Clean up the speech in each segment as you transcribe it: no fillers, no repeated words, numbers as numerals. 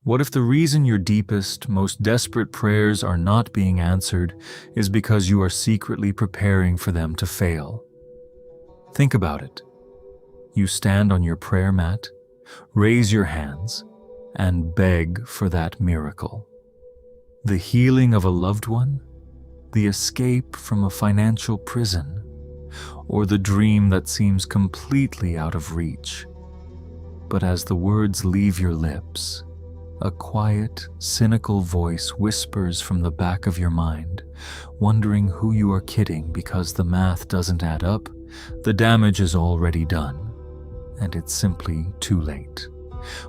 What if the reason your deepest, most desperate prayers are not being answered is because you are secretly preparing for them to fail? Think about it. You stand on your prayer mat, raise your hands, and beg for that miracle. The healing of a loved one, the escape from a financial prison, or the dream that seems completely out of reach. But as the words leave your lips, a quiet, cynical voice whispers from the back of your mind, wondering who you are kidding because the math doesn't add up, the damage is already done, and it's simply too late.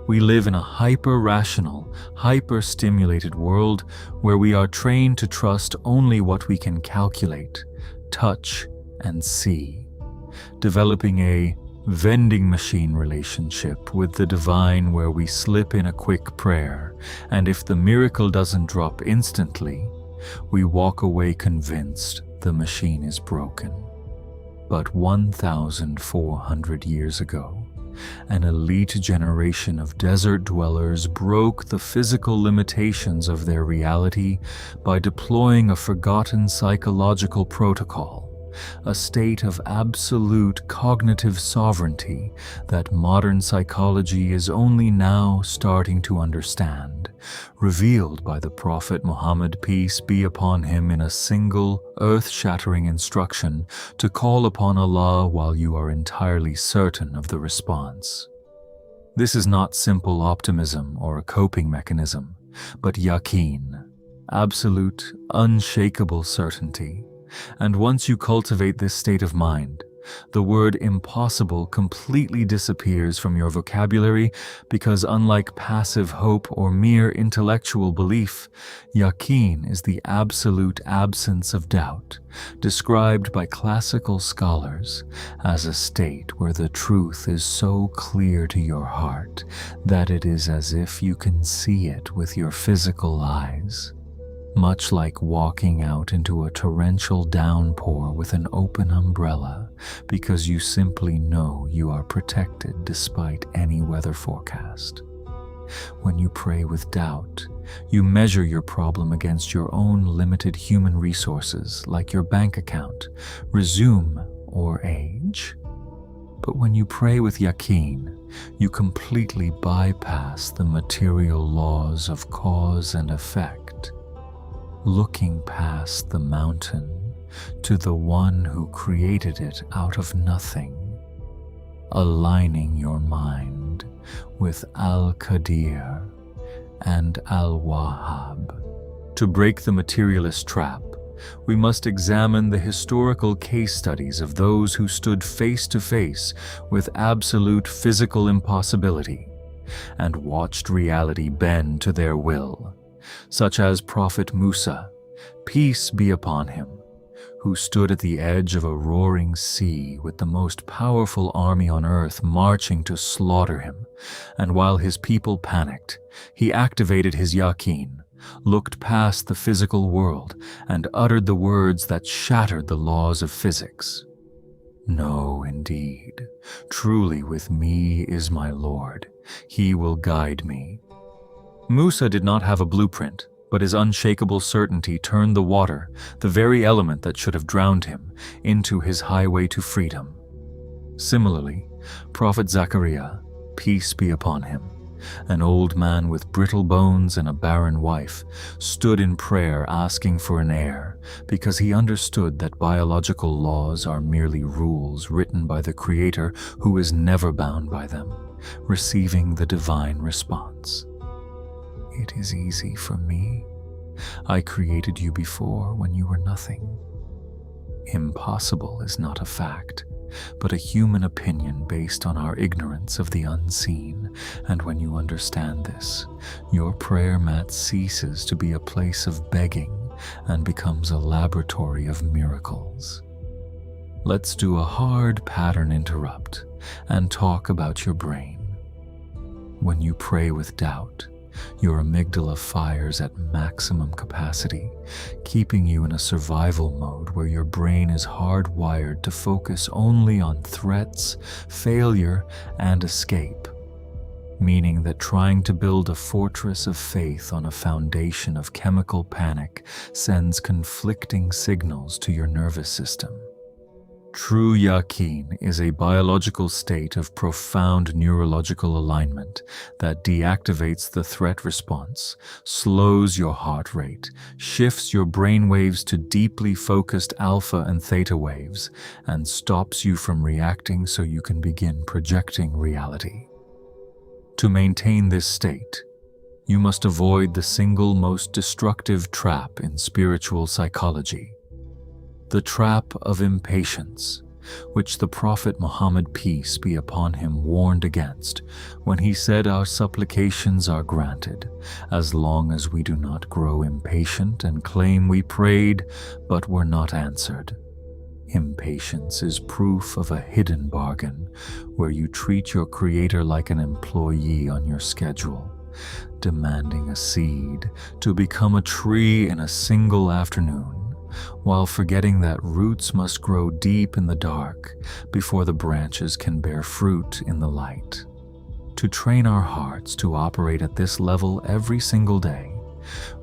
We live in a hyper-rational, hyper-stimulated world where we are trained to trust only what we can calculate, touch, and see, developing a vending machine relationship with the divine where we slip in a quick prayer, and if the miracle doesn't drop instantly, we walk away convinced the machine is broken. But 1,400 years ago, an elite generation of desert dwellers broke the physical limitations of their reality by deploying a forgotten psychological protocol, a state of absolute cognitive sovereignty that modern psychology is only now starting to understand, revealed by the Prophet Muhammad, peace be upon him, in a single, earth-shattering instruction to call upon Allah while you are entirely certain of the response. This is not simple optimism or a coping mechanism, but Yaqeen, absolute, unshakable certainty. And once you cultivate this state of mind, the word impossible completely disappears from your vocabulary because, unlike passive hope or mere intellectual belief, Yaqeen is the absolute absence of doubt, described by classical scholars as a state where the truth is so clear to your heart that it is as if you can see it with your physical eyes. Much like walking out into a torrential downpour with an open umbrella, because you simply know you are protected despite any weather forecast. When you pray with doubt, you measure your problem against your own limited human resources, like your bank account, resume, or age. But when you pray with Yaqeen, you completely bypass the material laws of cause and effect, looking past the mountain to the one who created it out of nothing, aligning your mind with Al-Qadir and Al-Wahhab. To break the materialist trap, we must examine the historical case studies of those who stood face to face with absolute physical impossibility and watched reality bend to their will, such as Prophet Musa, peace be upon him, who stood at the edge of a roaring sea with the most powerful army on earth marching to slaughter him, and while his people panicked, he activated his Yaqeen, looked past the physical world, and uttered the words that shattered the laws of physics. No, indeed, truly with me is my Lord, he will guide me. Musa did not have a blueprint, but his unshakable certainty turned the water, the very element that should have drowned him, into his highway to freedom. Similarly, Prophet Zachariah, peace be upon him, an old man with brittle bones and a barren wife, stood in prayer asking for an heir because he understood that biological laws are merely rules written by the Creator who is never bound by them, receiving the divine response. It is easy for me. I created you before when you were nothing. Impossible is not a fact, but a human opinion based on our ignorance of the unseen, and when you understand this, your prayer mat ceases to be a place of begging and becomes a laboratory of miracles. Let's do a hard pattern interrupt and talk about your brain. When you pray with doubt, your amygdala fires at maximum capacity, keeping you in a survival mode where your brain is hardwired to focus only on threats, failure, and escape. meaning that trying to build a fortress of faith on a foundation of chemical panic sends conflicting signals to your nervous system. True Yaqeen is a biological state of profound neurological alignment that deactivates the threat response, slows your heart rate, shifts your brain waves to deeply focused alpha and theta waves, and stops you from reacting so you can begin projecting reality. To maintain this state, you must avoid the single most destructive trap in spiritual psychology: the trap of impatience, which the Prophet Muhammad, peace be upon him, warned against when he said our supplications are granted, as long as we do not grow impatient and claim we prayed but were not answered. Impatience is proof of a hidden bargain, where you treat your Creator like an employee on your schedule, demanding a seed to become a tree in a single afternoon, while forgetting that roots must grow deep in the dark before the branches can bear fruit in the light. To train our hearts to operate at this level every single day,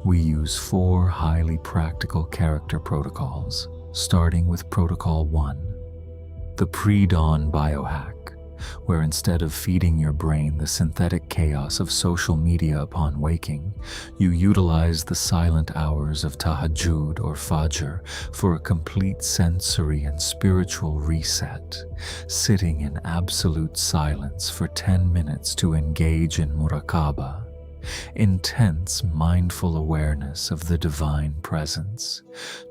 we use 4 highly practical character protocols, starting with Protocol 1, the pre-dawn biohack, where instead of feeding your brain the synthetic chaos of social media upon waking, you utilize the silent hours of tahajjud or fajr for a complete sensory and spiritual reset, sitting in absolute silence for 10 minutes to engage in muraqabah, intense mindful awareness of the divine presence,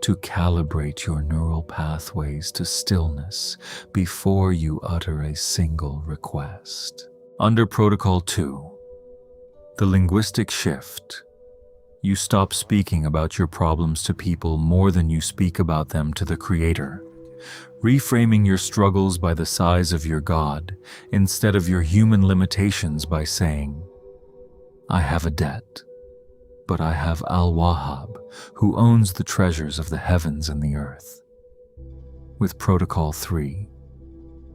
to calibrate your neural pathways to stillness before you utter a single request. Under Protocol 2, the linguistic shift, you stop speaking about your problems to people more than you speak about them to the Creator, reframing your struggles by the size of your God instead of your human limitations by saying, I have a debt, but I have Al-Wahhab, who owns the treasures of the heavens and the earth. With Protocol 3,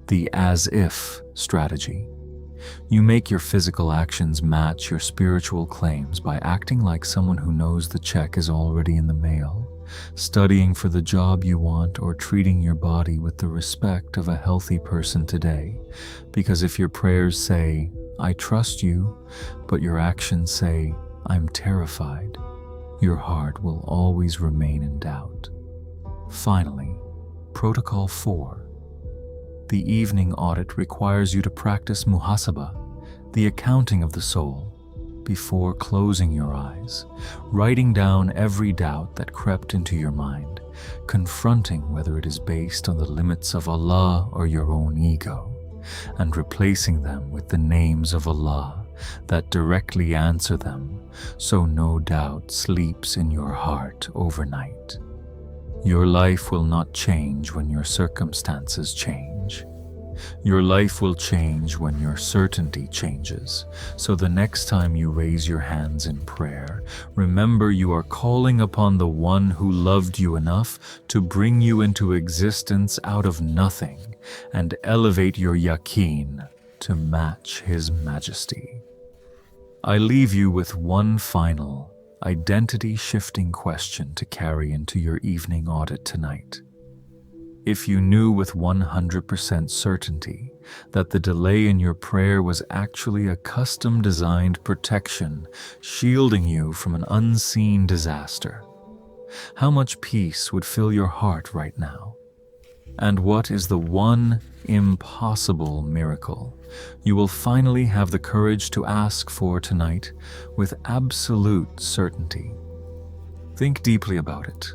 the as-if strategy, you make your physical actions match your spiritual claims by acting like someone who knows the check is already in the mail, studying for the job you want, or treating your body with the respect of a healthy person today. Because if your prayers say, I trust you, but your actions say, I'm terrified, your heart will always remain in doubt. Finally, Protocol 4. The evening audit requires you to practice muhasabah, the accounting of the soul, before closing your eyes, writing down every doubt that crept into your mind, confronting whether it is based on the limits of Allah or your own ego, and replacing them with the names of Allah that directly answer them, so no doubt sleeps in your heart overnight. Your life will not change when your circumstances change. Your life will change when your certainty changes. So the next time you raise your hands in prayer, remember you are calling upon the one who loved you enough to bring you into existence out of nothing and elevate your yaqeen to match his majesty. I leave you with one final, identity-shifting question to carry into your evening audit tonight. If you knew with 100% certainty that the delay in your prayer was actually a custom-designed protection shielding you from an unseen disaster, how much peace would fill your heart right now? And what is the one impossible miracle you will finally have the courage to ask for tonight with absolute certainty? Think deeply about it.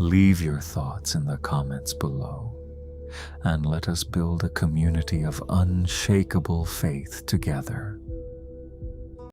Leave your thoughts in the comments below, and let us build a community of unshakable faith together.